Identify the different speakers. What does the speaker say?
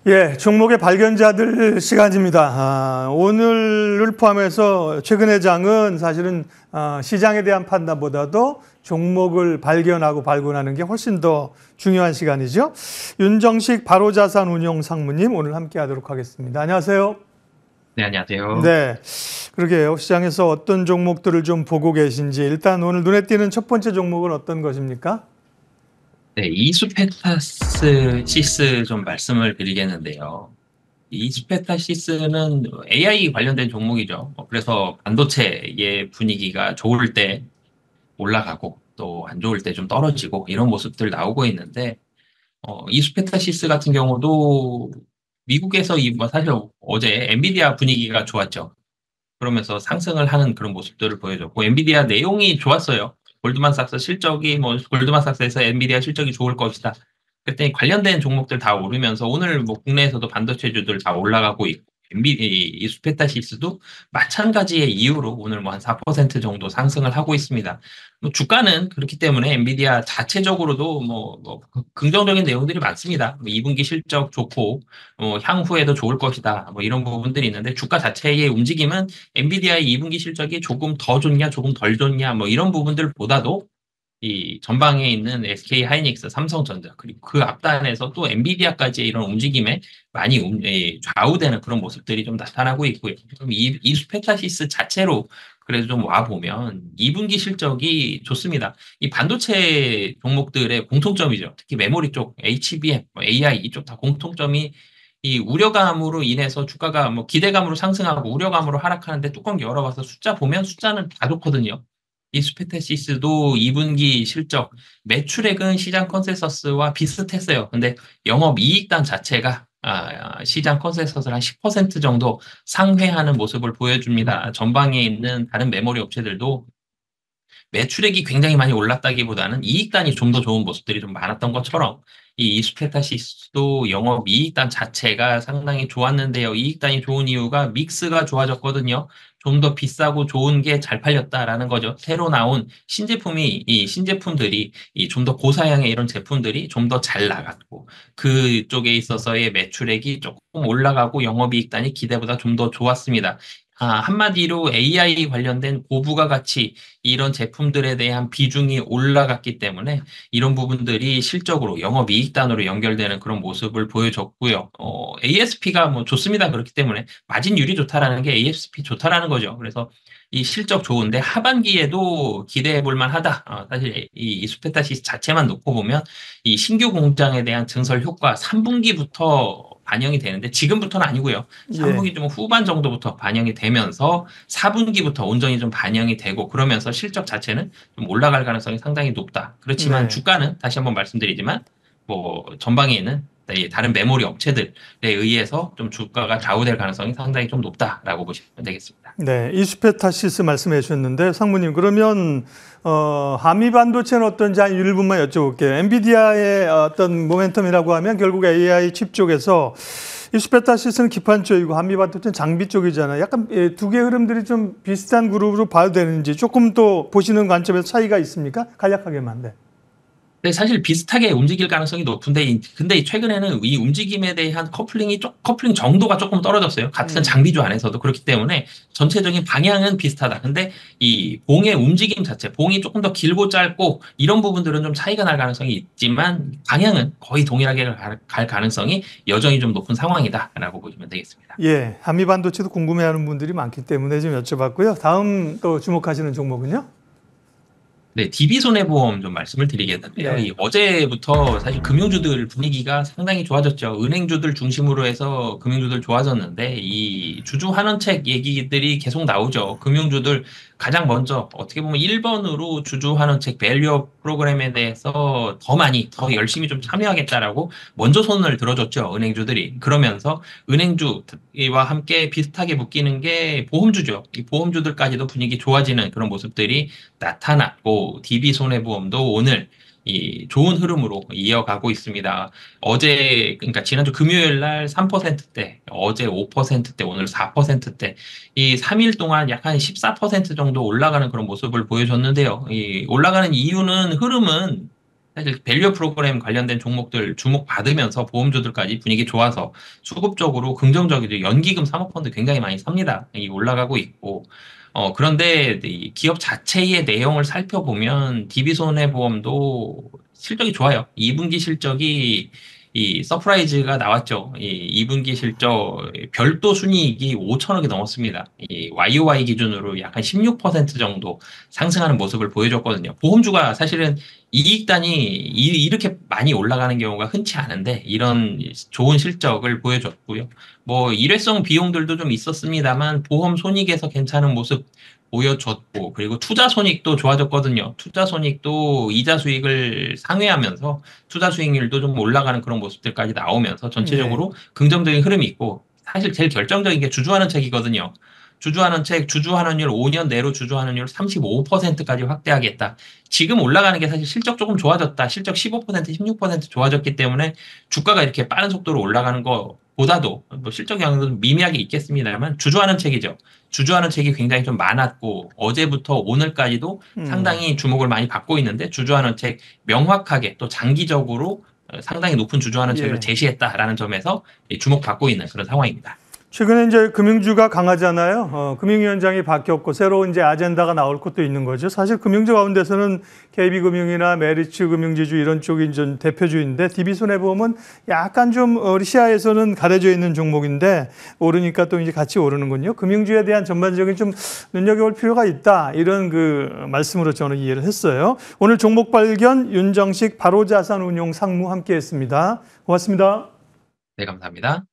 Speaker 1: 예, 종목의 발견자들 시간입니다. 오늘을 포함해서 최근의 장은 사실은 시장에 대한 판단보다도 종목을 발견하고 발굴하는 게 훨씬 더 중요한 시간이죠. 윤정식 바로자산운용 상무님 오늘 함께 하도록 하겠습니다. 안녕하세요.
Speaker 2: 네, 안녕하세요.
Speaker 1: 네, 그러게요. 시장에서 어떤 종목들을 좀 보고 계신지 일단 오늘 눈에 띄는 첫 번째 종목은 어떤 것입니까?
Speaker 2: 네, 이수페타시스 좀 말씀을 드리겠는데요. 이수페타시스는 AI 관련된 종목이죠. 그래서 반도체의 분위기가 좋을 때 올라가고 또 안 좋을 때 좀 떨어지고 이런 모습들 나오고 있는데, 이수페타시스 같은 경우도 미국에서 뭐 사실 어제 엔비디아 분위기가 좋았죠. 그러면서 상승을 하는 그런 모습들을 보여줬고, 엔비디아 내용이 좋았어요. 골드만삭스 실적이, 뭐, 골드만삭스에서 엔비디아 실적이 좋을 것이다. 그랬더니 관련된 종목들 다 오르면서 오늘 뭐 국내에서도 반도체주들 다 올라가고 있고, 이 스페타시스도 마찬가지의 이유로 오늘 뭐 한 4% 정도 상승을 하고 있습니다. 뭐 주가는 그렇기 때문에 엔비디아 자체적으로도 뭐 긍정적인 내용들이 많습니다. 뭐 2분기 실적 좋고, 향후에도 좋을 것이다. 뭐 이런 부분들이 있는데, 주가 자체의 움직임은 엔비디아의 2분기 실적이 조금 더 좋냐, 조금 덜 좋냐, 뭐 이런 부분들보다도 이 전방에 있는 SK 하이닉스, 삼성전자, 그리고 그 앞단에서 또 엔비디아까지의 이런 움직임에 많이 좌우되는 그런 모습들이 좀 나타나고 있고요. 그럼 이 스페타시스 자체로 그래도 좀 와보면 2분기 실적이 좋습니다. 이 반도체 종목들의 공통점이죠. 특히 메모리 쪽, HBM, AI 이쪽 다 공통점이 이 우려감으로 인해서 주가가 뭐 기대감으로 상승하고 우려감으로 하락하는데 뚜껑 열어봐서 숫자 보면 숫자는 다 좋거든요. 이 스페테시스도 2분기 실적, 매출액은 시장 컨센서스와 비슷했어요. 근데 영업이익단 자체가 시장 컨센서스를 한 10% 정도 상회하는 모습을 보여줍니다. 전방에 있는 다른 메모리 업체들도 매출액이 굉장히 많이 올랐다기보다는 이익단이 좀 더 좋은 모습들이 좀 많았던 것처럼 이 이스페타시스도 영업이익단 자체가 상당히 좋았는데요. 이익단이 좋은 이유가 믹스가 좋아졌거든요. 좀 더 비싸고 좋은 게 잘 팔렸다라는 거죠. 새로 나온 이 신제품들이 이 좀 더 고사양의 이런 제품들이 좀 더 잘 나갔고, 그쪽에 있어서의 매출액이 조금 올라가고 영업이익단이 기대보다 좀 더 좋았습니다. 한마디로 AI 관련된 고부가 가치 이런 제품들에 대한 비중이 올라갔기 때문에 이런 부분들이 실적으로 영업이익단으로 연결되는 그런 모습을 보여줬고요. ASP가 뭐 좋습니다. 그렇기 때문에 마진율이 좋다라는 게 ASP 좋다라는 거죠. 그래서 이 실적 좋은데 하반기에도 기대해 볼 만하다. 사실 이 스페타시스 자체만 놓고 보면 이 신규 공장에 대한 증설 효과 3분기부터 반영이 되는데 지금부터는 아니고요.
Speaker 1: 예.
Speaker 2: 3분기 좀 후반 정도부터 반영이 되면서 4분기부터 온전히 좀 반영이 되고 그러면서 실적 자체는 좀 올라갈 가능성이 상당히 높다. 그렇지만
Speaker 1: 네.
Speaker 2: 주가는 다시 한번 말씀드리지만 뭐 전방에 있는 다른 메모리 업체들에 의해서 좀 주가가 좌우될 가능성이 상당히 좀 높다라고 보시면 되겠습니다.
Speaker 1: 네, 이수페타시스 말씀해 주셨는데 상무님 그러면 한미 반도체는 어떤지 한 일부만 여쭤볼게요. 엔비디아의 어떤 모멘텀이라고 하면 결국 AI 칩 쪽에서 이수페타시스는 기판 쪽이고 한미 반도체는 장비 쪽이잖아요. 약간 두 개의 흐름들이 좀 비슷한 그룹으로 봐도 되는지 조금 또 보시는 관점에서 차이가 있습니까? 간략하게만. 네.
Speaker 2: 근데 사실 비슷하게 움직일 가능성이 높은데, 근데 최근에는 이 움직임에 대한 커플링 정도가 조금 떨어졌어요. 같은
Speaker 1: 음.
Speaker 2: 장비주 안에서도. 그렇기 때문에 전체적인 방향은 비슷하다. 근데 이 봉의 움직임 자체, 봉이 조금 더 길고 짧고 이런 부분들은 좀 차이가 날 가능성이 있지만 방향은 거의 동일하게 갈 가능성이 여전히 좀 높은 상황이다라고 보시면 되겠습니다.
Speaker 1: 예, 한미 반도체도 궁금해하는 분들이 많기 때문에 좀 여쭤봤고요. 다음 또 주목하시는 종목은요?
Speaker 2: 네, DB손해보험 좀 말씀을 드리겠는데요.
Speaker 1: 네.
Speaker 2: 이 어제부터 사실 금융주들 분위기가 상당히 좋아졌죠. 은행주들 중심으로 해서 금융주들 좋아졌는데, 이 주주 환원책 얘기들이 계속 나오죠. 금융주들 가장 먼저 어떻게 보면 1번으로 주주 환원책 밸류업 프로그램에 대해서 더 많이, 더 열심히 좀 참여하겠다라고 먼저 손을 들어줬죠. 은행주들이. 그러면서 은행주와 함께 비슷하게 묶이는 게 보험주죠. 이 보험주들까지도 분위기 좋아지는 그런 모습들이 나타났고, DB손해보험도 오늘 이 좋은 흐름으로 이어가고 있습니다. 그러니까 지난주 금요일 날 3%대, 어제 5%대, 오늘 4%대, 이 3일 동안 약 한 14% 정도 올라가는 그런 모습을 보여줬는데요. 이 올라가는 이유는 흐름은 사실 밸류 프로그램 관련된 종목들 주목받으면서 보험주들까지 분위기 좋아서 수급적으로 긍정적이죠. 연기금 사모펀드 굉장히 많이 삽니다. 이 올라가고 있고. 그런데 이 기업 자체의 내용을 살펴보면 DB손해보험도 실적이 좋아요. 2분기 실적이 이 서프라이즈가 나왔죠. 이 2분기 실적 별도 순이익이 5천억이 넘었습니다. 이 YOY 기준으로 약간 16% 정도 상승하는 모습을 보여줬거든요. 보험주가 사실은 이익단이 이렇게 많이 올라가는 경우가 흔치 않은데 이런 좋은 실적을 보여줬고요. 뭐 일회성 비용들도 좀 있었습니다만 보험 손익에서 괜찮은 모습 보여줬고 그리고 투자 손익도 좋아졌거든요. 투자 손익도 이자 수익을 상회하면서 투자 수익률도 좀 올라가는 그런 모습들까지 나오면서
Speaker 1: 예.
Speaker 2: 전체적으로 긍정적인 흐름이 있고 사실 제일 결정적인 게 주주환원 책이거든요. 주주환원 책, 주주환원율 5년 내로 주주환원율 35%까지 확대하겠다. 지금 올라가는 게 사실 실적 조금 좋아졌다. 실적 15%, 16% 좋아졌기 때문에 주가가 이렇게 빠른 속도로 올라가는 것보다도 뭐 실적 영향도 미미하게 있겠습니다만 주주환원 책이죠. 주주환원 책이 굉장히 좀 많았고 어제부터 오늘까지도
Speaker 1: 음.
Speaker 2: 상당히 주목을 많이 받고 있는데 주주환원 책 명확하게 또 장기적으로 상당히 높은 주주환원 책을
Speaker 1: 예.
Speaker 2: 제시했다라는 점에서 주목받고 있는 그런 상황입니다.
Speaker 1: 최근에 이제 금융주가 강하잖아요. 금융위원장이 바뀌었고 새로 이제 아젠다가 나올 것도 있는 거죠. 사실 금융주 가운데서는 KB금융이나 메리츠금융지주 이런 쪽이 좀 대표주인데 DB손해보험은 약간 좀 우리 시야에서는 가려져 있는 종목인데 오르니까 또 이제 같이 오르는군요. 금융주에 대한 전반적인 좀 눈여겨볼 필요가 있다. 이런 그 말씀으로 저는 이해를 했어요. 오늘 종목 발견 윤정식 바로자산운용 상무 함께했습니다. 고맙습니다.
Speaker 2: 네, 감사합니다.